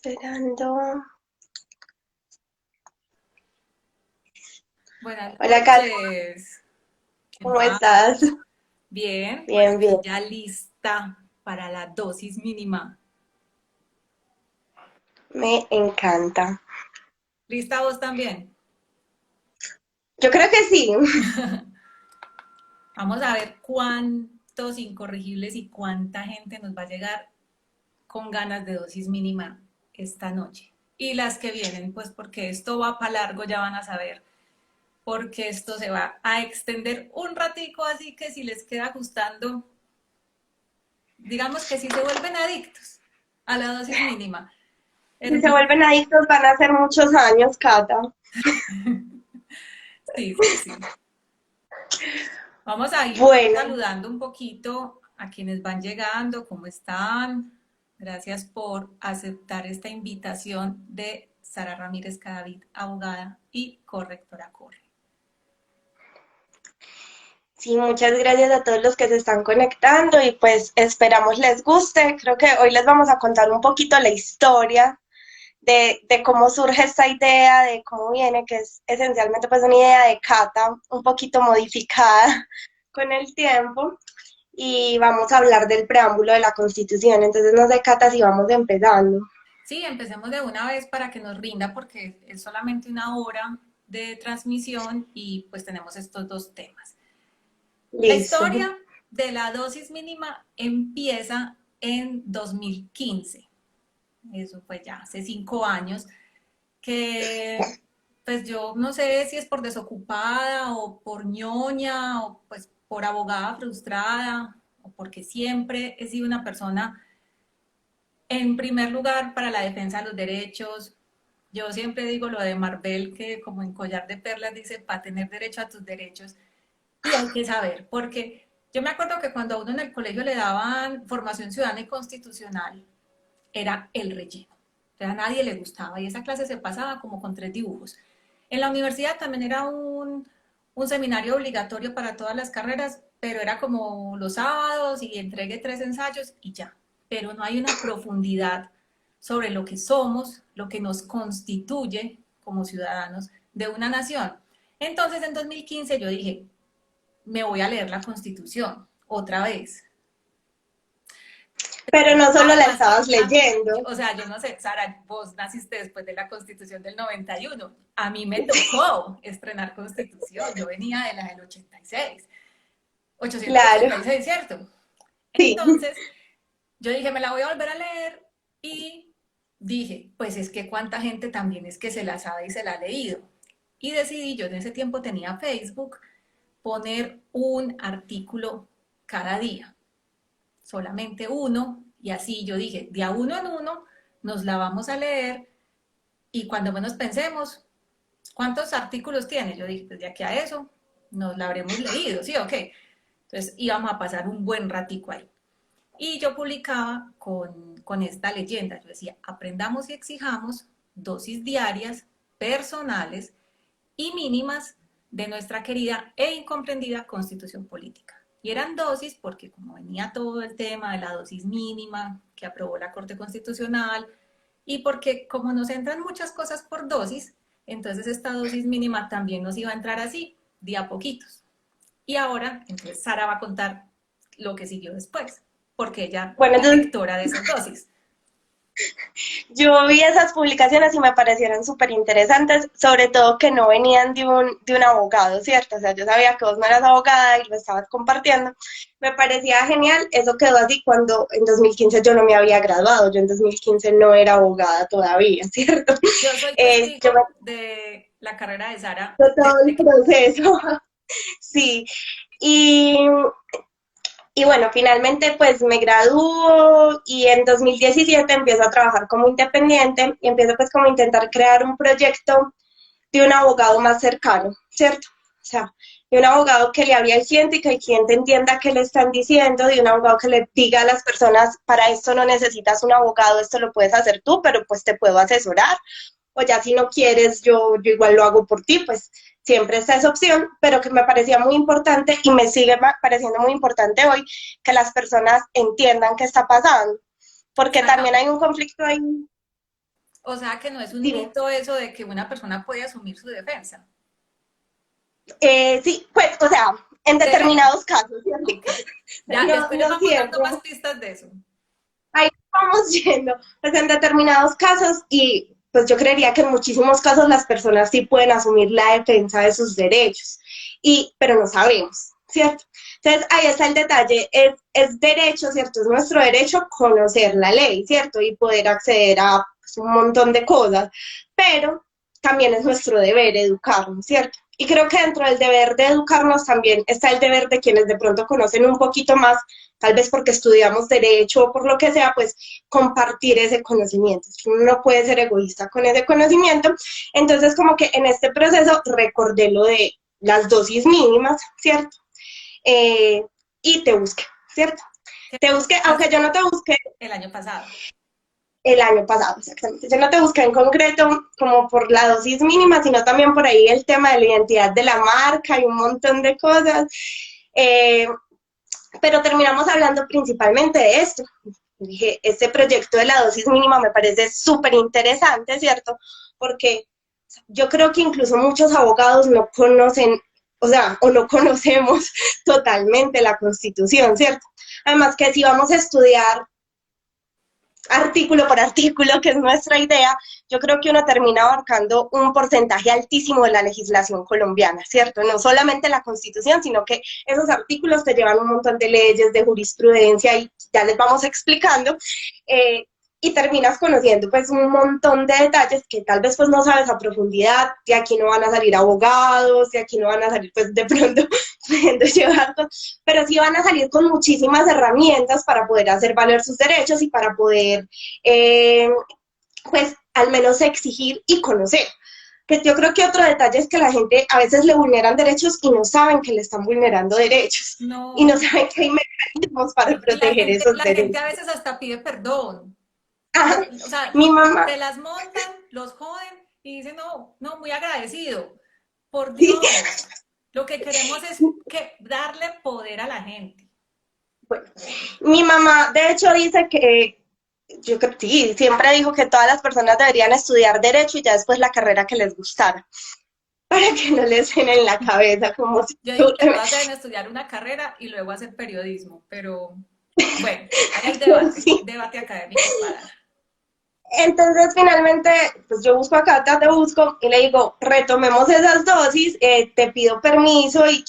Esperando. Buenas Hola, Kat, noches. ¿Qué ¿cómo estás? más? Bien, por Bien, bien. aquí ya lista para la dosis mínima. Me encanta. ¿Lista vos también? Yo creo que sí. Vamos a ver cuántos incorregibles y cuánta gente nos va a llegar con ganas de dosis mínima esta noche. Y las que vienen, pues porque esto va para largo, ya van a saber, porque esto se va a extender un ratico, así que si les queda gustando, digamos que si se vuelven adictos a la dosis mínima. Si se Hermano. vuelven adictos van a ser muchos años, Cata. Sí, sí, sí. Vamos a ir Bueno, saludando un poquito a quienes van llegando, cómo están. Gracias por aceptar esta invitación de Sara Ramírez Cadavid, abogada y correctora CORE. sí, muchas gracias a todos los que se están conectando y pues esperamos les guste. Creo que hoy les vamos a contar un poquito la historia de cómo surge esta idea, de cómo viene, que es esencialmente pues una idea de Cata, un poquito modificada con el tiempo. Y vamos a hablar del preámbulo de la Constitución. Entonces, no sé, Cata, si vamos empezando. Sí, empecemos de una vez para que nos rinda porque es solamente una hora de transmisión y pues tenemos estos dos temas. La Listo. historia de la dosis mínima empieza en 2015. Eso fue ya hace 5 años, que pues yo no sé si es por desocupada o por ñoña o pues por abogada frustrada o porque siempre he sido una persona en primer lugar para la defensa de los derechos. Yo siempre digo lo de Marvel, que como en Collar de Perlas dice, para tener derecho a tus derechos. Y hay que saber, porque yo me acuerdo que cuando a uno en el colegio le daban formación ciudadana y constitucional, era el relleno. O sea, a nadie le gustaba y esa clase se pasaba como con 3 dibujos. En la universidad también era un seminario obligatorio para todas las carreras, pero era como los sábados y entregué 3 ensayos y ya. Pero no hay una profundidad sobre lo que somos, lo que nos constituye como ciudadanos de una nación. Entonces en 2015 yo dije, me voy a leer la constitución otra vez. Pero no solo la Además que estabas leyendo. o sea, yo no sé, Sara, vos naciste después de la Constitución del 91. A mí me tocó estrenar Constitución. Yo venía de la del 86. Claro, 886, ¿cierto? sí. Entonces, yo dije, me la voy a volver a leer y dije, pues es que cuánta gente también es que se la sabe y se la ha leído. Y decidí, yo en ese tiempo tenía Facebook, poner un artículo cada día, solamente uno, y así yo dije, de a uno en uno nos la vamos a leer y cuando menos pensemos, ¿cuántos artículos tiene? Yo dije, pues de aquí a eso nos la habremos leído, ¿sí o qué? Entonces íbamos a pasar un buen ratico ahí. Y yo publicaba con esta leyenda, yo decía, aprendamos y exijamos dosis diarias, personales y mínimas de nuestra querida e incomprendida constitución política. Y eran dosis porque como venía todo el tema de la dosis mínima que aprobó la Corte Constitucional y porque como nos entran muchas cosas por dosis, entonces esta dosis mínima también nos iba a entrar así, de a poquitos. Y ahora, entonces Sara va a contar lo que siguió después, porque ella Bueno, es entonces lectora de esas dosis. yo vi esas publicaciones y me parecieron súper interesantes, sobre todo que no venían de un abogado, ¿cierto? O sea, yo sabía que vos no eras abogada y lo estabas compartiendo. Me parecía genial, eso quedó así cuando en 2015 yo no me había graduado, yo en 2015 no era abogada todavía, ¿cierto? Yo soy Yo me testigo de la carrera de Sara acuerdo todo desde el que... proceso, sí. Y Y bueno, finalmente pues me gradúo y en 2017 empiezo a trabajar como independiente y empiezo pues como a intentar crear un proyecto de un abogado más cercano, ¿cierto? O sea, de un abogado que le hable al cliente y que el cliente entienda qué le están diciendo, de un abogado que le diga a las personas, para esto no necesitas un abogado, esto lo puedes hacer tú, pero pues te puedo asesorar o ya si no quieres, yo igual lo hago por ti, pues siempre está esa opción, pero que me parecía muy importante y me sigue pareciendo muy importante hoy que las personas entiendan qué está pasando, porque también Sara, hay un conflicto ahí. O sea que no es un Dime. mito eso de que una persona puede asumir su defensa. Sí, pues, o sea, en Debe. determinados casos, ¿cierto? Ok. Ya, No, después les no vamos dando siempre. más pistas de eso. Ahí vamos yendo, pues en determinados casos y pues yo creería que en muchísimos casos las personas sí pueden asumir la defensa de sus derechos, pero no sabemos, ¿cierto? Entonces ahí está el detalle, es derecho, ¿cierto? Es nuestro derecho conocer la ley, ¿cierto? Y poder acceder a pues, un montón de cosas, pero también es nuestro deber educarnos, ¿cierto? Y creo que dentro del deber de educarnos también está el deber de quienes de pronto conocen un poquito más tal vez porque estudiamos derecho o por lo que sea, pues compartir ese conocimiento. Uno no puede ser egoísta con ese conocimiento. Entonces, como que en este proceso recordé lo de las dosis mínimas, ¿cierto? Eh, y te busqué, ¿cierto? ¿Qué Te busqué, aunque yo hace no te busqué el año pasado? el año pasado, exactamente. Yo no te busqué en concreto como por la dosis mínima, sino también por ahí el tema de la identidad de la marca y un montón de cosas. Eh, pero terminamos hablando principalmente de esto. Dije, este proyecto de la dosis mínima me parece súper interesante, ¿cierto? Porque yo creo que incluso muchos abogados no conocen, o sea, o no conocemos totalmente la Constitución, ¿cierto? Además que si vamos a estudiar artículo por artículo, que es nuestra idea, yo creo que uno termina abarcando un porcentaje altísimo de la legislación colombiana, ¿cierto? No solamente la Constitución, sino que esos artículos te llevan un montón de leyes, de jurisprudencia, y ya les vamos explicando, eh, y terminas conociendo pues un montón de detalles que tal vez pues no sabes a profundidad, de aquí no van a salir abogados, de aquí no van a salir pues de pronto pudiendo llevar, pero sí van a salir con muchísimas herramientas para poder hacer valer sus derechos y para poder, pues, al menos exigir y conocer. Que yo creo que otro detalle es que la gente a veces le vulneran derechos y no saben que le están vulnerando derechos y no No. saben que hay mecanismos para Y proteger esos la gente a derechos. veces hasta pide perdón. Ah, O sea, mi mamá, te las montan, los joden y dicen, no, no, muy agradecido. Por sí, Dios, lo que queremos es que darle poder a la gente. bueno, mi mamá de hecho dice que yo creo que sí, siempre dijo que todas las personas deberían estudiar derecho y ya después la carrera que les gustara, para que no les suene en la cabeza como si... Yo digo que todas deben estudiar una carrera y luego hacer periodismo, pero bueno, ahí hay debate, Sí. debate académico para dar. Entonces, finalmente, pues yo busco a Cata, te busco y le digo, retomemos esas dosis, te pido permiso y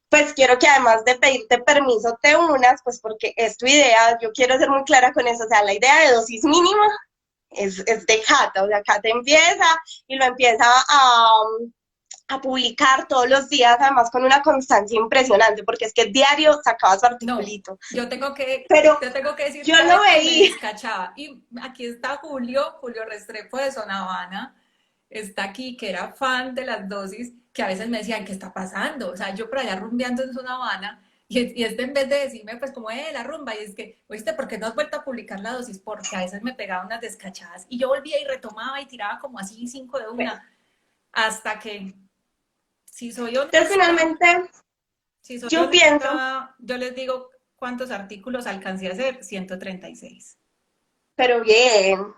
pues quiero que además de pedirte permiso te unas, pues porque es tu idea, yo quiero ser muy clara con eso, o sea, la idea de dosis mínima es de Cata, o sea, Cata empieza y lo empieza a publicar todos los días, además con una constancia impresionante, porque es que diario sacaba su No, articulito. Pero yo tengo que decir yo que a lo veces me veía, descachaba. Y aquí está Julio Restrepo de Zona Habana, está aquí, que era fan de las dosis, que a veces me decían, ¿qué está pasando? O sea, yo por allá rumbeando en Zona Habana, y este en vez de decirme, pues, como, la rumba, y es que, oíste, ¿por qué no has vuelto a publicar la dosis? Porque a veces me pegaba unas descachadas, y yo volvía y retomaba y tiraba como así 5 de bueno, una, hasta que, si soy entonces honesta, finalmente si soy yo pienso, honesta, yo les digo cuántos artículos alcancé a hacer, 136. pero bien,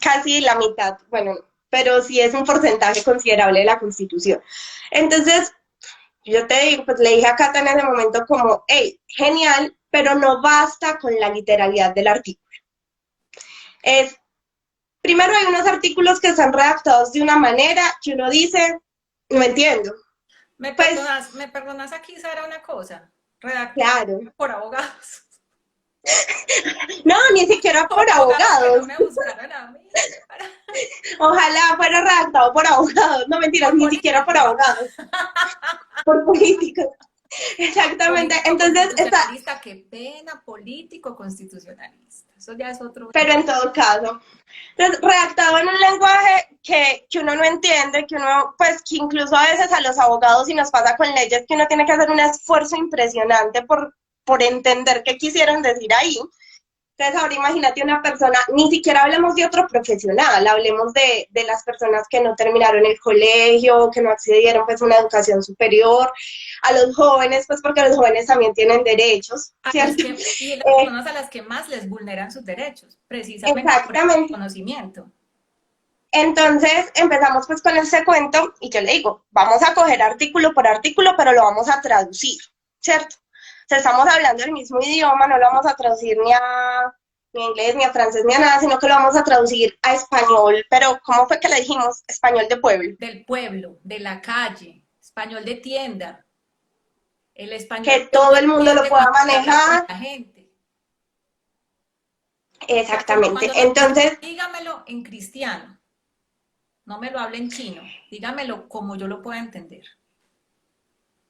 casi la mitad, bueno, pero sí es un porcentaje considerable de la Constitución. Entonces, yo te digo, pues le dije a Cata en ese momento como, hey, genial, pero no basta con la literalidad del artículo. Es, primero hay unos artículos que están redactados de una manera que uno dice, no entiendo. Pues, Me perdonas aquí, Sara, una cosa? Redactar claro. por abogados. No, ni siquiera por Abogados que no abogados. me buscaron a mí. Para... Ojalá fuera redactado por abogados. No mentiras, Por ni siquiera por políticos. abogados, por políticos. Exactamente. Político Entonces, está, constitucionalista, qué pena, político constitucionalista. Eso ya es otro. pero en todo caso. Entonces, redactado en un lenguaje que uno no entiende, que uno, pues, que incluso a veces a los abogados, y nos pasa con leyes, que uno tiene que hacer un esfuerzo impresionante por entender qué quisieron decir ahí. Entonces ahora imagínate una persona, ni siquiera hablemos de otro profesional, hablemos de las personas que no terminaron el colegio, que no accedieron pues a una educación superior, a los jóvenes, pues porque los jóvenes también tienen derechos, ¿cierto? Y las personas a las que más les vulneran sus derechos, precisamente por el Exactamente. conocimiento. Entonces empezamos pues con este cuento y yo le digo, vamos a coger artículo por artículo, pero lo vamos a traducir, ¿cierto? O sea, estamos hablando el mismo idioma, no lo vamos a traducir ni a inglés, ni a francés, ni a nada, sino que lo vamos a traducir a español, pero ¿cómo fue que le dijimos? Español de pueblo. Del pueblo, de la calle, español de tienda, el español Que que uno todo el mundo lo entiende pueda cuando se habla con manejar. la gente. O sea, como Exactamente. cuando me dicen, Entonces, dígamelo en cristiano, no me lo hable en chino, dígamelo como yo lo pueda entender.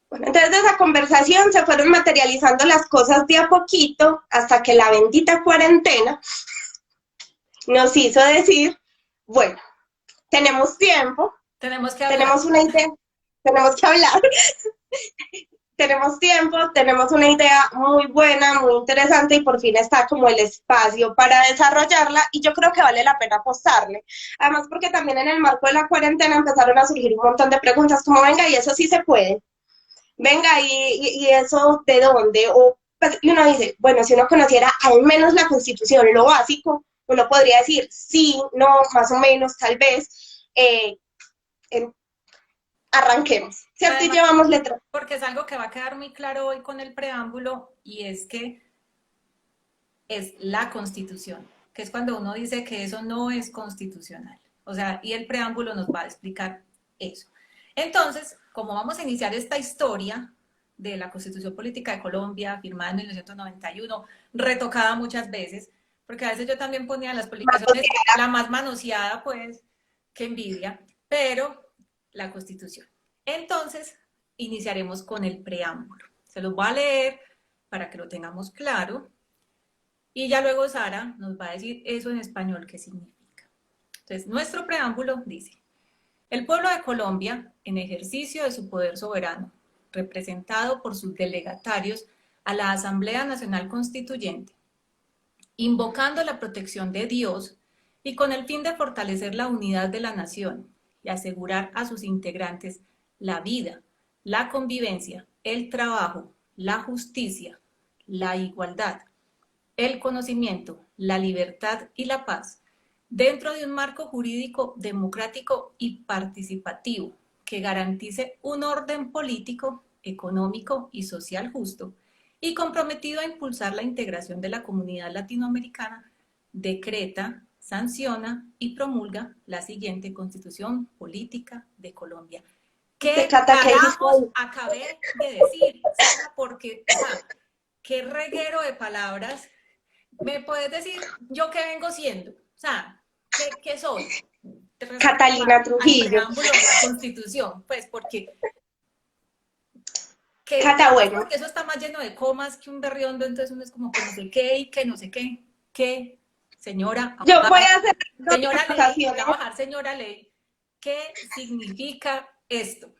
bueno, entonces de esa conversación se fueron materializando las cosas de a poquito hasta que la bendita cuarentena nos hizo decir, bueno, tenemos tiempo, Tenemos que hablar. tenemos una idea, tenemos que hablar, tenemos tiempo, tenemos una idea muy buena, muy interesante y por fin está como el espacio para desarrollarla y yo creo que vale la pena apostarle. Además porque también en el marco de la cuarentena empezaron a surgir un montón de preguntas como, venga, y eso sí se puede, venga, y eso de dónde, o pues, y uno dice, bueno, si uno conociera al menos la Constitución, lo básico, uno podría decir sí, no, más o menos, tal vez, en, arranquemos, ¿cierto? Y Además, llevamos letra. porque es algo que va a quedar muy claro hoy con el preámbulo y es que es la Constitución, que es cuando uno dice que eso no es constitucional. O sea, y el preámbulo nos va a explicar eso. Entonces, como vamos a iniciar esta historia de la Constitución Política de Colombia, firmada en 1991, retocada muchas veces, porque a veces yo también ponía en las publicaciones la más manoseada, pues, que envidia, pero la Constitución. Entonces, iniciaremos con el preámbulo. Se los voy a leer para que lo tengamos claro y ya luego Sara nos va a decir eso en español qué significa. Entonces, nuestro preámbulo dice, el pueblo de Colombia, en ejercicio de su poder soberano, representado por sus delegatarios a la Asamblea Nacional Constituyente, invocando la protección de Dios y con el fin de fortalecer la unidad de la nación y asegurar a sus integrantes la vida, la convivencia, el trabajo, la justicia, la igualdad, el conocimiento, la libertad y la paz, dentro de un marco jurídico democrático y participativo que garantice un orden político, económico y social justo, y comprometido a impulsar la integración de la comunidad latinoamericana, decreta, sanciona y promulga la siguiente Constitución Política de Colombia. ¿Qué Cata, ¿qué dijiste carajos ahí? acabé de decir? Porque, o sea, qué reguero de palabras. ¿Me puedes decir yo qué vengo siendo? O sea, ¿qué soy? Respecto Catalina al Trujillo. preámbulo de la Constitución, pues porque y Cata, además bueno, porque eso está más lleno de comas que un berriondo, entonces uno es como que no sé qué y que no sé qué, señora yo voy abogada, a hacer dos señora ley, voy anotaciones. a bajar señora ley, ¿qué significa esto?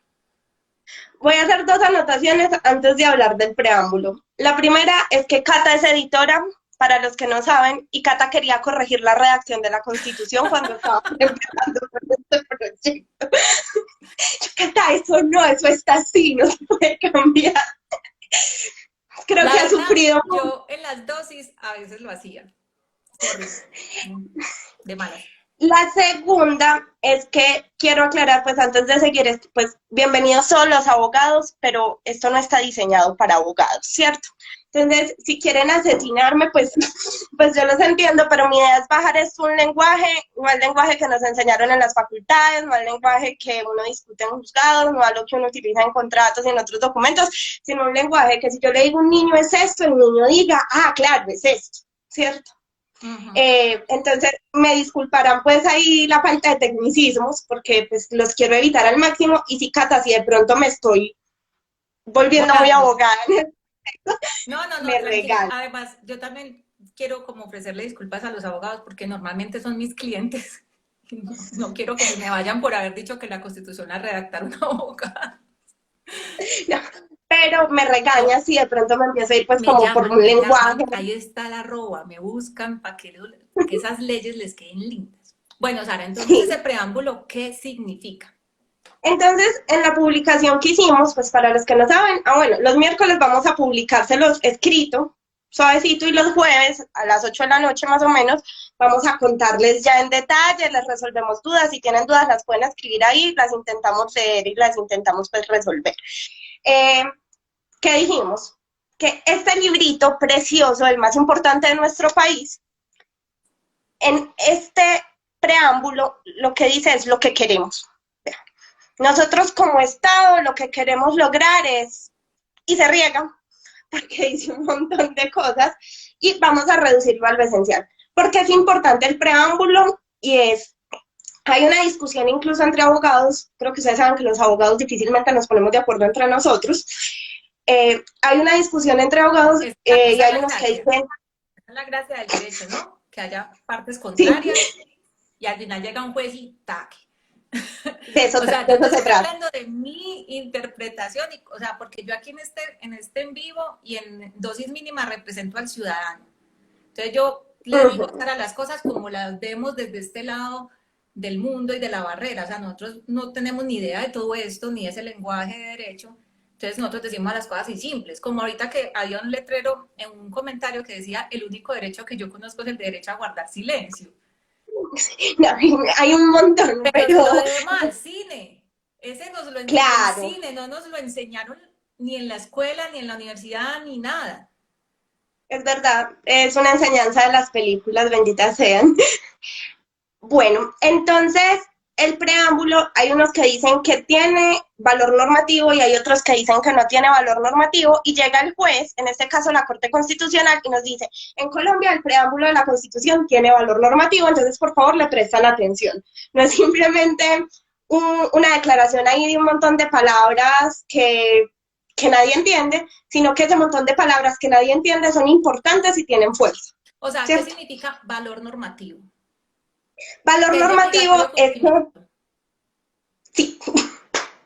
Voy a hacer dos anotaciones antes de hablar del preámbulo. La primera es que Cata es editora, para los que no saben, y Cata quería corregir la redacción de la Constitución cuando estaba empezando con este proyecto. Cata, eso no, eso está así, no se puede cambiar. Creo La que ha verdad, sufrido mucho. yo en las dosis a veces lo hacía, horrible, de malas. La segunda es que quiero aclarar, pues antes de seguir, pues bienvenidos todos los abogados, pero esto no está diseñado para abogados, ¿cierto? Entonces, si quieren asesinarme, pues, pues yo los entiendo, pero mi idea es bajar esto un lenguaje, no el lenguaje que nos enseñaron en las facultades, no el lenguaje que uno discute en juzgados, no a lo que uno utiliza en contratos y en otros documentos, sino un lenguaje que si yo le digo a un niño es esto, el niño diga, ah, claro, es esto, ¿cierto? Entonces, me disculparán pues ahí la falta de tecnicismos, porque pues los quiero evitar al máximo, y si Cata, si de pronto me estoy volviendo muy Volando. abogada, No, me tranquila. regala. Además, yo también quiero como ofrecerle disculpas a los abogados porque normalmente son mis clientes. No quiero que se me vayan por haber dicho que la Constitución la redactaron una abogada. No, pero me regaña si de pronto me empiezo a ir pues como por un me lenguaje. llaman, ahí está la arroba, me buscan para que esas leyes les queden lindas. Bueno, Sara, entonces ese Sí. preámbulo, ¿qué significa? Entonces, en la publicación que hicimos, pues para los que no saben, bueno, los miércoles vamos a publicárselos escrito, suavecito, y los jueves a las 8 de la noche más o menos, vamos a contarles ya en detalle, les resolvemos dudas, si tienen dudas las pueden escribir ahí, las intentamos leer y las intentamos pues resolver. Eh, ¿Qué dijimos? Que este librito precioso, el más importante de nuestro país, en este preámbulo lo que dice es lo que queremos. Nosotros como Estado lo que queremos lograr es, y se riega, porque dice un montón de cosas, y vamos a reducirlo a lo esencial. Porque es importante el preámbulo y hay una discusión incluso entre abogados, creo que ustedes saben que los abogados difícilmente nos ponemos de acuerdo entre nosotros, hay una discusión entre abogados y Esa es hay la unos que gracia, dicen, esa es la gracia del derecho, ¿no? Que haya partes sí, contrarias y al final llega un juez y taque. O sea, de yo te eso se estoy trata. hablando de mi interpretación, o sea, porque yo aquí en este en vivo y en dosis mínima represento al ciudadano. Entonces yo le Uh digo -huh. para las cosas como las vemos desde este lado del mundo y de la barrera. O sea, nosotros no tenemos ni idea de todo esto, ni ese lenguaje de derecho. Entonces nosotros decimos las cosas así simples. Como ahorita que había un letrero en un comentario que decía, el único derecho que yo conozco es el derecho a guardar silencio. No, hay un montón, Pero se lo pero debemos al cine. Ese nos lo enseñó el claro, cine, no nos lo enseñaron ni en la escuela, ni en la universidad, ni nada. es verdad, es una enseñanza de las películas, benditas sean. Bueno, entonces el preámbulo, hay unos que dicen que tiene valor normativo y hay otros que dicen que no tiene valor normativo y llega el juez, en este caso la Corte Constitucional, y nos dice, en Colombia el preámbulo de la Constitución tiene valor normativo, entonces por favor le prestan atención. No es simplemente una declaración ahí de un montón de palabras que nadie entiende, sino que ese montón de palabras que nadie entiende son importantes y tienen fuerza, O sea, ¿qué ¿cierto? significa valor normativo? Valor ¿Qué es de normativo obligatorio es que, cumplimiento? sí,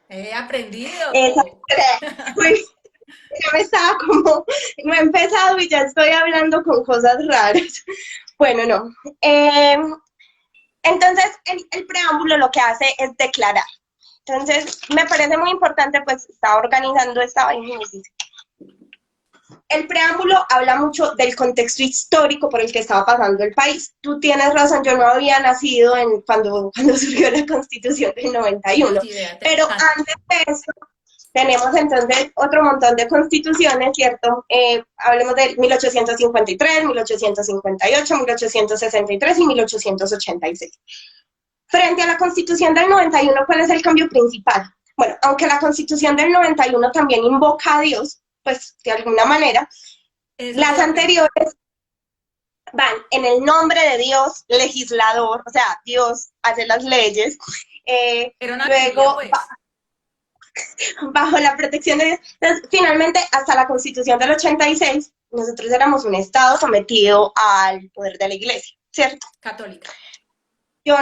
He aprendido. esa, pues, ya me estaba como, no he empezado y ya estoy hablando con cosas raras. Bueno, no. Entonces, el preámbulo lo que hace es declarar. Entonces, me parece muy importante, pues, estaba organizando esta vaina y me dice, el preámbulo habla mucho del contexto histórico por el que estaba pasando el país. Tú tienes razón, yo no había nacido cuando surgió la Constitución del Ni 91, idea, pero antes de eso tenemos entonces otro montón de constituciones, ¿cierto? Hablemos de 1853, 1858, 1863 y 1886. Frente a la Constitución del 91, ¿cuál es el cambio principal? Bueno, aunque la Constitución del 91 también invoca a Dios, pues de alguna manera, eso te las iba a preguntar. anteriores van en el nombre de Dios, legislador, o sea, Dios hace las leyes, Era una Biblia, luego pues. bajo la protección de Dios. Entonces, finalmente, hasta la Constitución del 86, nosotros éramos un Estado sometido al poder de la Iglesia, ¿cierto? Católica. Yo,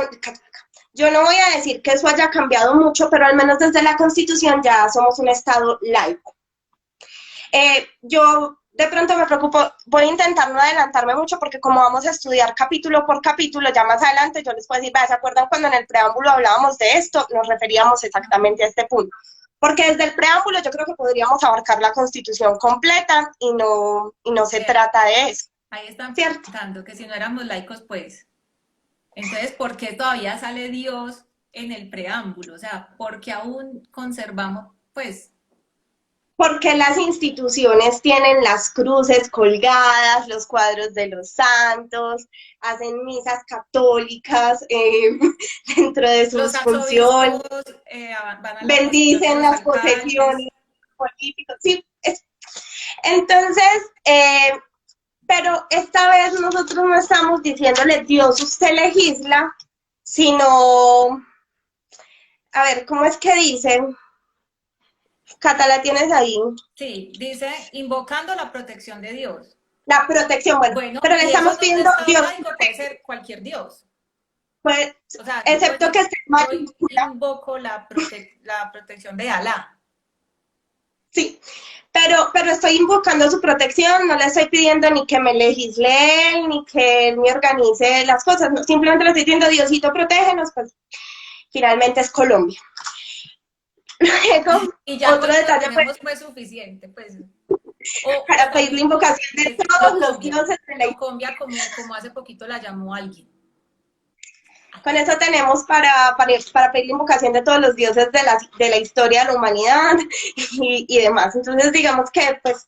yo no voy a decir que eso haya cambiado mucho, pero al menos desde la Constitución ya somos un Estado laico. Yo de pronto me preocupo, voy a intentar no adelantarme mucho porque como vamos a estudiar capítulo por capítulo, ya más adelante yo les puedo decir, ¿se acuerdan cuando en el preámbulo hablábamos de esto? Nos referíamos exactamente a este punto. Porque desde el preámbulo yo creo que podríamos abarcar la Constitución completa y no se trata de eso, Ahí están ¿cierto? preguntando que si no éramos laicos, pues. Entonces, ¿por qué todavía sale Dios en el preámbulo? O sea, ¿por qué aún conservamos, pues, Porque las instituciones tienen las cruces colgadas, los cuadros de los santos, hacen misas católicas dentro de los sus funciones, arzobispos van a la procesión de bendicen los las alcaldes? posesiones políticas? Sí, entonces, pero esta vez nosotros no estamos diciéndole Dios usted legisla, sino, a ver, ¿cómo es que dicen? Cata, la tienes ahí. Sí, dice, invocando la protección de Dios. La protección, bueno, Bueno, pero le y eso estamos en un pidiendo estado Dios, laico puede ser cualquier Dios. pues, O sea, yo puedo excepto que decir, esté en yo mayúscula, invoco la protección de Alá. Sí, pero estoy invocando su protección, no le estoy pidiendo ni que me legisle él, ni que él me organice las cosas, no, simplemente le estoy diciendo, Diosito, protégenos, pues finalmente es Colombia. Luego, Y ya con otro eso detalle, pues, tenemos pues suficiente, pues. O para pedir la también invocación de es todos los dioses de la Locombia como hace poquito la llamó alguien. con eso tenemos para pedir la invocación de todos los dioses de la historia de la humanidad y demás. Entonces, digamos que pues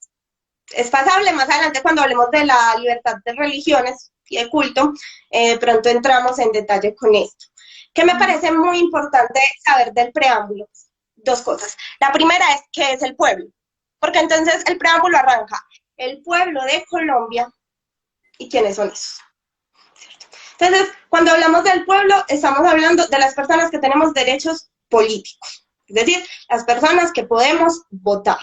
es pasable. Más adelante, cuando hablemos de la libertad de religiones y de culto, pronto entramos en detalle con esto. ¿Qué me parece muy importante saber del preámbulo? Dos cosas. La primera es qué es el pueblo, porque entonces el preámbulo arranca el pueblo de Colombia y quiénes son esos. Entonces, cuando hablamos del pueblo, estamos hablando de las personas que tenemos derechos políticos, es decir, las personas que podemos votar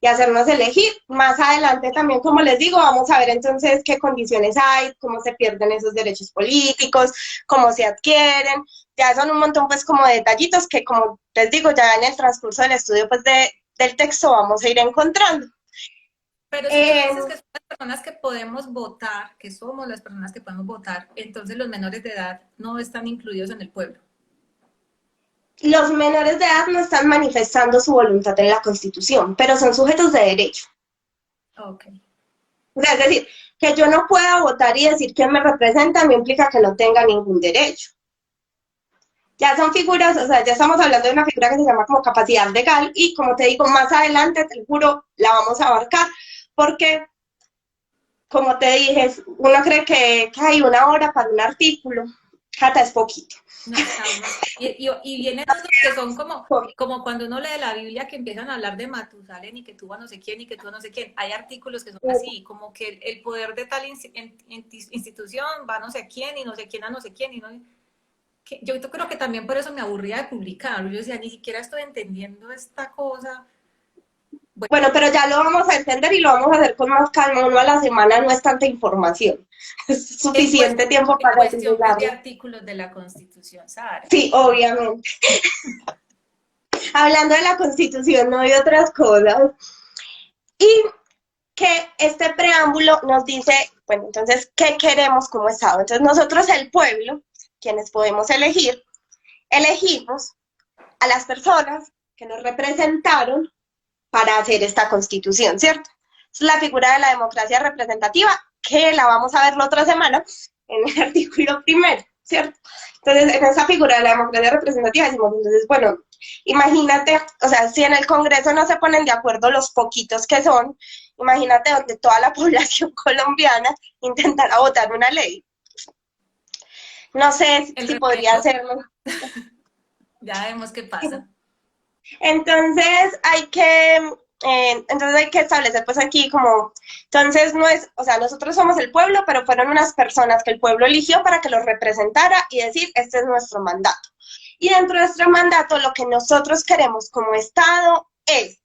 y hacernos elegir. Más adelante también, como les digo, vamos a ver entonces qué condiciones hay, cómo se pierden esos derechos políticos, cómo se adquieren. Ya son un montón pues como de detallitos que, como les digo, ya en el transcurso del estudio pues del texto vamos a ir encontrando. Pero si tú Eh, dices que son las personas que podemos votar, que somos las personas que podemos votar, entonces los menores de edad no están incluidos en el pueblo. los menores de edad no están manifestando su voluntad en la Constitución, pero son sujetos de derecho. Ok. O sea, es decir, que yo no pueda votar y decir quién me representa no implica que no tenga ningún derecho. Ya son figuras, o sea, ya estamos hablando de una figura que se llama como capacidad legal y como te digo, más adelante, te juro, la vamos a abarcar porque, como te dije, uno cree que hay una hora para un artículo, Cata, es poquito. No, y vienen unos que son como cuando uno lee la Biblia que empiezan a hablar de Matusalén y que tú a no sé quién y que tú a no sé quién. Hay artículos que son así, como que el poder de tal institución va a no sé quién y no sé quién a no sé quién. Yo creo que también por eso me aburría de publicar. Yo decía, ni siquiera estoy entendiendo esta cosa. Bueno, Bueno, pero ya lo vamos a entender y lo vamos a hacer con más calma. Uno a la semana no es tanta información. Es en, cuest suficiente tiempo en para cuestión pues, de asimilarlo. artículos de la Constitución, Sara. Sí, obviamente. Hablando de la Constitución, no hay otras cosas. Y que este preámbulo nos dice, bueno, entonces, ¿qué queremos como Estado? Entonces, nosotros, el pueblo, quienes podemos elegir, elegimos a las personas que nos representaron para hacer esta constitución, ¿cierto? Es la figura de la democracia representativa, que la vamos a ver la otra semana en el artículo primero, ¿cierto? Entonces, en esa figura de la democracia representativa decimos, entonces, bueno, imagínate, o sea, si en el Congreso no se ponen de acuerdo los poquitos que son, imagínate donde toda la población colombiana intentara votar una ley. No sé El si podría referendo, hacerlo. ya vemos qué pasa. Entonces hay que establecer pues aquí como, entonces no es, o sea, nosotros somos el pueblo, pero fueron unas personas que el pueblo eligió para que los representara y decir, este es nuestro mandato. Y dentro de nuestro mandato lo que nosotros queremos como Estado es,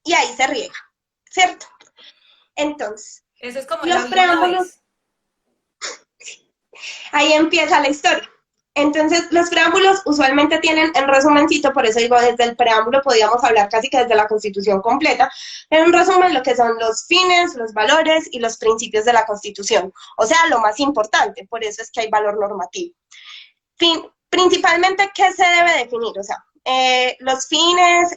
y ahí se riega, ¿cierto? Entonces, Eso es como la los vida una preámbulos, vez. ahí empieza la historia. Entonces, los preámbulos usualmente tienen, en resumencito, por eso digo, desde el preámbulo podríamos hablar casi que desde la Constitución completa, en un resumen lo que son los fines, los valores y los principios de la Constitución. O sea, lo más importante, por eso es que hay valor normativo. Principalmente, ¿qué se debe definir? O sea, los fines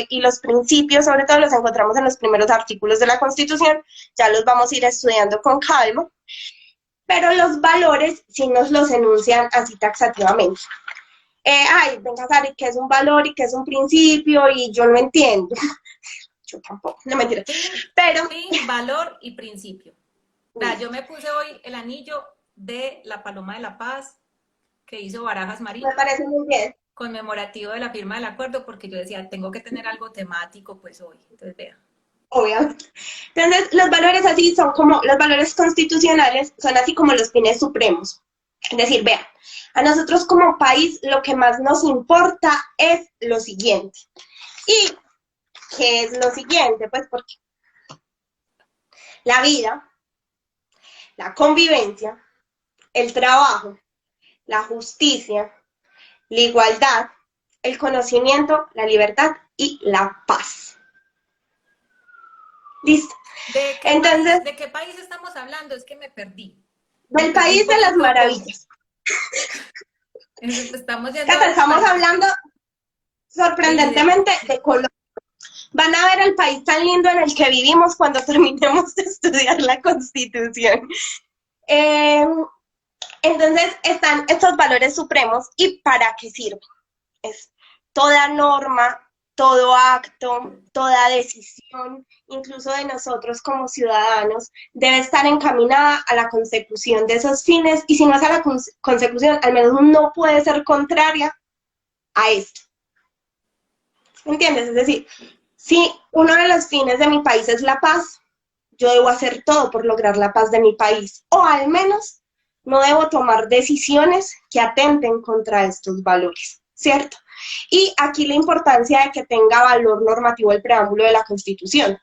y los principios, sobre todo los encontramos en los primeros artículos de la Constitución, ya los vamos a ir estudiando con calma, pero los valores sí nos los enuncian así taxativamente. Venga, Sari, ¿qué es un valor y qué es un principio? Y yo no entiendo. Yo tampoco, no mentira. Pero, Valor y principio. Vea, yo me puse hoy el anillo de la Paloma de la Paz que hizo Barajas me Marín, parece muy bien, conmemorativo de la firma del acuerdo, porque yo decía, tengo que tener algo temático pues hoy. Entonces, vea. obviamente. Entonces, los valores así son como, los valores constitucionales son así como los fines supremos. Es decir, vean, a nosotros como país lo que más nos importa es lo siguiente. ¿Y qué es lo siguiente? Pues porque la vida, la convivencia, el trabajo, la justicia, la igualdad, el conocimiento, la libertad y la paz. Listo. Entonces, ¿De qué país estamos hablando? Es que me perdí. Me del perdí un país de las poquito a poco. maravillas. Estamos yendo a Cata, varios estamos países. hablando sorprendentemente de Colombia. Van a ver el país tan lindo en el que vivimos cuando terminemos de estudiar la Constitución. Eh, entonces, están estos valores supremos y ¿para qué sirven? Es toda norma, todo acto, toda decisión, incluso de nosotros como ciudadanos, debe estar encaminada a la consecución de esos fines y si no es a la consecución, al menos no puede ser contraria a esto. ¿Entiendes? Es decir, si uno de los fines de mi país es la paz, yo debo hacer todo por lograr la paz de mi país, o al menos no debo tomar decisiones que atenten contra estos valores, ¿cierto? Y aquí la importancia de que tenga valor normativo el preámbulo de la Constitución,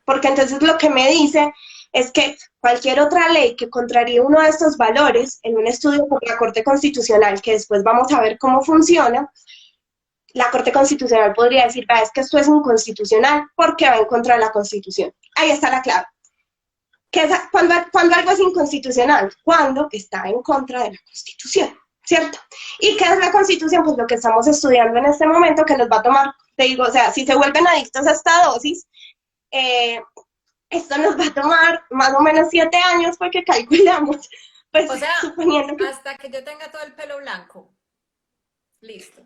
porque entonces lo que me dice es que cualquier otra ley que contraríe uno de estos valores en un estudio por la Corte Constitucional, que después vamos a ver cómo funciona, la Corte Constitucional podría decir, es que esto es inconstitucional porque va en contra de la Constitución. Ahí está la clave. Cuando algo es inconstitucional, cuando está en contra de la Constitución, ¿cierto? ¿Y qué es la Constitución? Pues lo que estamos estudiando en este momento, que nos va a tomar, te digo, o sea, si se vuelven adictos a esta dosis, esto nos va a tomar más o menos 7 años porque calculamos, pues O sea, suponiendo que... hasta que yo tenga todo el pelo blanco. Listo.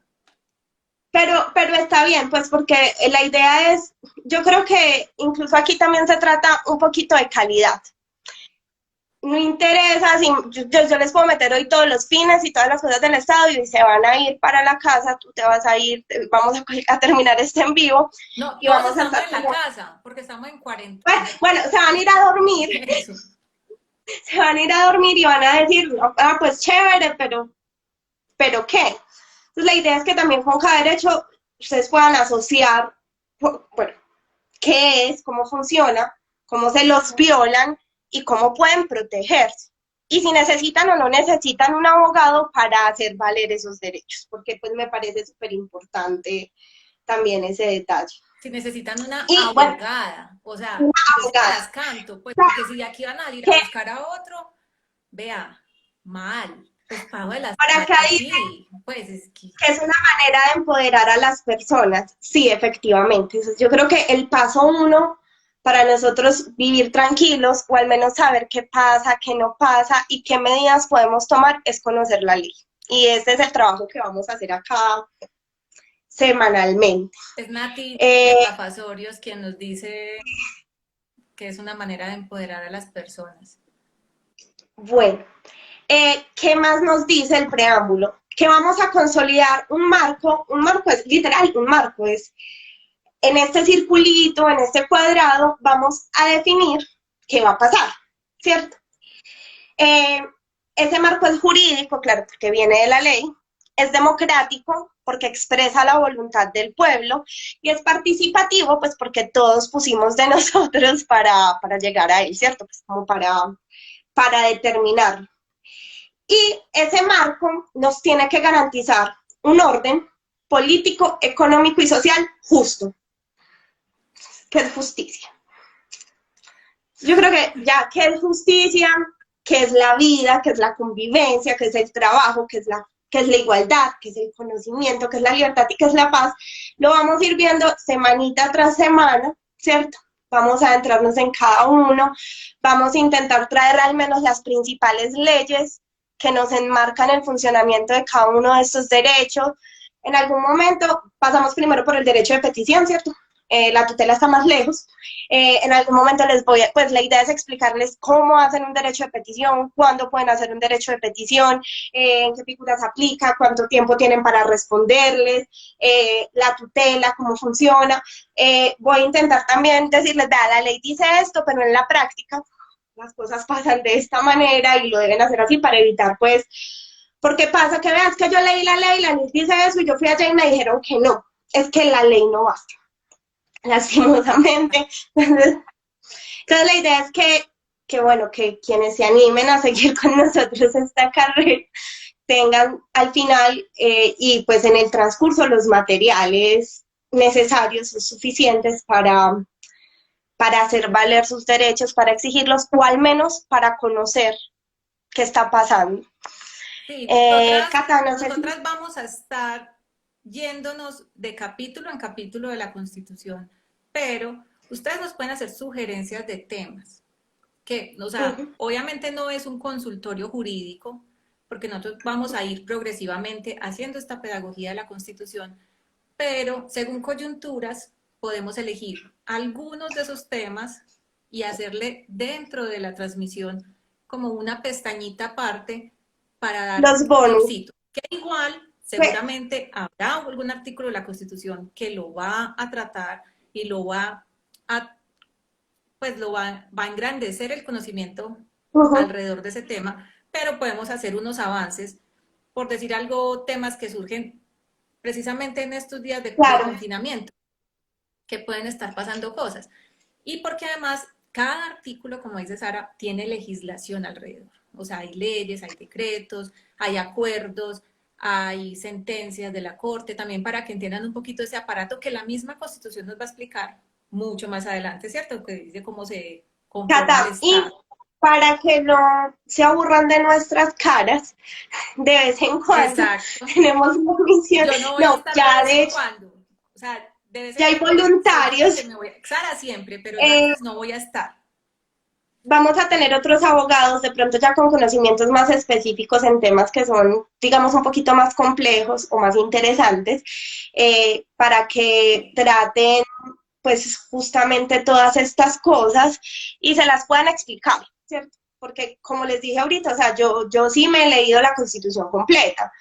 Pero está bien, pues porque la idea es, yo creo que incluso aquí también se trata un poquito de calidad. No interesa, si yo les puedo meter hoy todos los fines y todas las cosas del Estado y se van a ir para la casa, tú te vas a ir, vamos a terminar este en vivo No, y todos vamos a estamos estar en la como, casa, porque estamos en cuarentena. bueno, se van a ir a dormir, Eso. se van a ir a dormir y van a decir, pues chévere, pero ¿qué? Entonces la idea es que también con cada derecho ustedes puedan asociar, bueno, qué es, cómo funciona, cómo se los violan y cómo pueden protegerse. Y si necesitan o no necesitan un abogado para hacer valer esos derechos, porque pues me parece súper importante también ese detalle. Si necesitan una Y bueno, abogada, o sea, una yo sí me abogada. las canto, pues porque si de aquí van a ir a Que buscar a otro, vea, mal, pues pago de las para acá aquí, pues es que... que es una manera de empoderar a las personas. Sí, efectivamente. Entonces, yo creo que el paso uno para nosotros vivir tranquilos o al menos saber qué pasa, qué no pasa y qué medidas podemos tomar es conocer la ley. Y este es el trabajo que vamos a hacer acá semanalmente. Es Nati Eh, Estafasorios quien nos dice que es una manera de empoderar a las personas. bueno, ¿qué más nos dice el preámbulo? Que vamos a consolidar un marco es literal, un marco es en este circulito, en este cuadrado, vamos a definir qué va a pasar, ¿cierto? Eh, ese marco es jurídico, claro, porque viene de la ley, es democrático, porque expresa la voluntad del pueblo, y es participativo, pues porque todos pusimos de nosotros para llegar a él, ¿cierto? Pues como para determinar. Y ese marco nos tiene que garantizar un orden político, económico y social justo, que es justicia. Yo creo que ya que es justicia, que es la vida, que es la convivencia, que es el trabajo, que es la igualdad, que es el conocimiento, que es la libertad y que es la paz, lo vamos a ir viendo semanita tras semana, ¿cierto? Vamos a adentrarnos en cada uno, vamos a intentar traer al menos las principales leyes que nos enmarcan el funcionamiento de cada uno de estos derechos. En algún momento pasamos primero por el derecho de petición, ¿cierto? La tutela está más lejos. En algún momento pues la idea es explicarles cómo hacen un derecho de petición, cuándo pueden hacer un derecho de petición, en qué figuras aplica, cuánto tiempo tienen para responderles, la tutela, cómo funciona. Voy a intentar también decirles, vea, la ley dice esto, pero en la práctica las cosas pasan de esta manera y lo deben hacer así para evitar, pues, porque pasa que veas que yo leí la ley dice eso y yo fui allá y me dijeron que no, es que la ley no basta lastimosamente. Entonces, la idea es bueno, que quienes se animen a seguir con nosotros esta carrera tengan al final y pues en el transcurso los materiales necesarios o suficientes para hacer valer sus derechos, para exigirlos o al menos para conocer qué está pasando. Sí, Cata, no sé si... nosotras vamos a estar yéndonos de capítulo en capítulo de la Constitución, pero ustedes nos pueden hacer sugerencias de temas, que, o sea, Ujú. obviamente no es un consultorio jurídico, porque nosotros vamos a ir progresivamente haciendo esta pedagogía de la Constitución, pero según coyunturas podemos elegir algunos de esos temas y hacerle dentro de la transmisión como una pestañita aparte para dar Los bonos. tipsitos, que igual Pues, seguramente habrá algún artículo de la Constitución que lo va a tratar y lo va a, pues va a engrandecer el conocimiento ujú, alrededor de ese tema, pero podemos hacer unos avances, por decir algo, temas que surgen precisamente en estos días de claro, confinamiento, que pueden estar pasando cosas. Y porque además cada artículo, como dice Sara, tiene legislación alrededor. O sea, hay leyes, hay decretos, hay acuerdos, hay sentencias de la Corte, también para que entiendan un poquito ese aparato que la misma Constitución nos va a explicar mucho más adelante, ¿cierto? Que dice cómo se conforma el Cata, y Estado. para que no se aburran de nuestras caras, de vez en cuando Exacto. tenemos una misión, Yo no voy a no, estar de ya vez de en hecho, cuando. O sea, de vez en ya hay cuando seguramente voluntarios. me voy a... Sara siempre, pero yo eh, antes no voy a estar. Vamos a tener otros abogados, de pronto ya con conocimientos más específicos en temas que son, digamos, un poquito más complejos o más interesantes, para que traten, pues, justamente todas estas cosas y se las puedan explicar, ¿cierto? Porque, como les dije ahorita, o sea, yo sí me he leído la Constitución completa,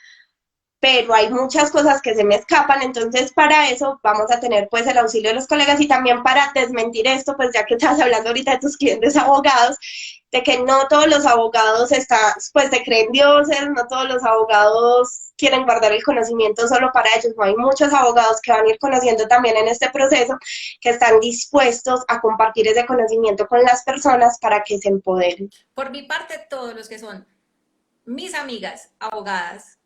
pero hay muchas cosas que se me escapan, entonces para eso vamos a tener pues el auxilio de los colegas y también para desmentir esto, pues ya que estás hablando ahorita de tus clientes abogados, de que no todos los abogados están, pues se creen dioses, no todos los abogados quieren guardar el conocimiento solo para ellos, no hay muchos abogados que van a ir conociendo también en este proceso, que están dispuestos a compartir ese conocimiento con las personas para que se empoderen. Por mi parte, todos los que son mis amigas abogadas,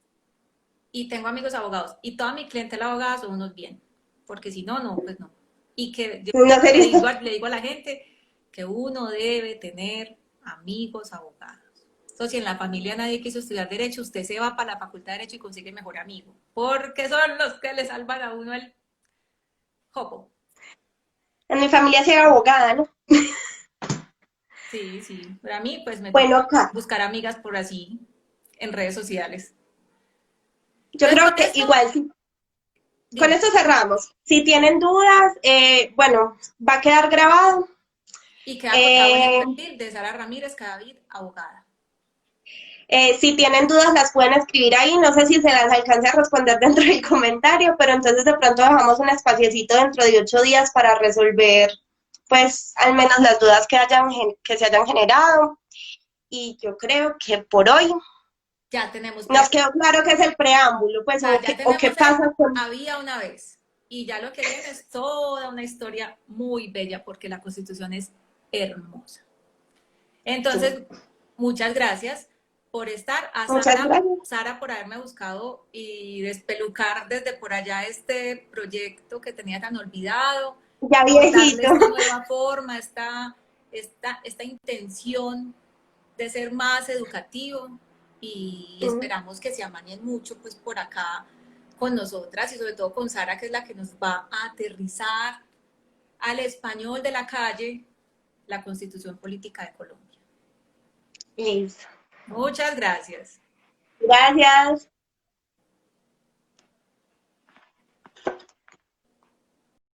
y tengo amigos abogados, y toda mi clientela abogada son unos bien, porque si no, no, pues no. Y que yo No siempre sería... le digo a la gente que uno debe tener amigos abogados. Entonces, si en la familia nadie quiso estudiar Derecho, usted se va para la Facultad de Derecho y consigue mejor amigo, porque son los que le salvan a uno el jopo. En mi familia sí era abogada, ¿no? Sí, sí. Pero a mí, pues me Bueno, tocó acá. buscar amigas por así en redes sociales. Yo Entonces, con creo que esto, igual, sí, con dime. esto cerramos. Si tienen dudas, bueno, va a quedar grabado. Y queda acotado en el Eh, perfil de Sara Ramírez Cadavid, abogada. si tienen dudas, las pueden escribir ahí. No sé si se las alcance a responder dentro del comentario, pero entonces de pronto dejamos un espaciecito dentro de 8 días para resolver, pues, al menos las dudas que se hayan generado. Y yo creo que por hoy Ya tenemos nos preámbulo. quedó claro que es el preámbulo, pues, O sea, ya o qué tenemos el pasa con... había una vez. Y ya lo que viene es toda una historia muy bella porque la Constitución es hermosa. Sí. Entonces, muchas gracias por estar. A Muchas Sara, gracias. Sara por haberme buscado y despelucar desde por allá este proyecto que tenía tan olvidado, Ya por darle viejito. esta nueva forma, esta intención de ser más educativo y esperamos que se amañen mucho pues por acá con nosotras y sobre todo con Sara, que es la que nos va a aterrizar al español de la calle la Constitución Política de Colombia. Listo. Muchas gracias. Gracias.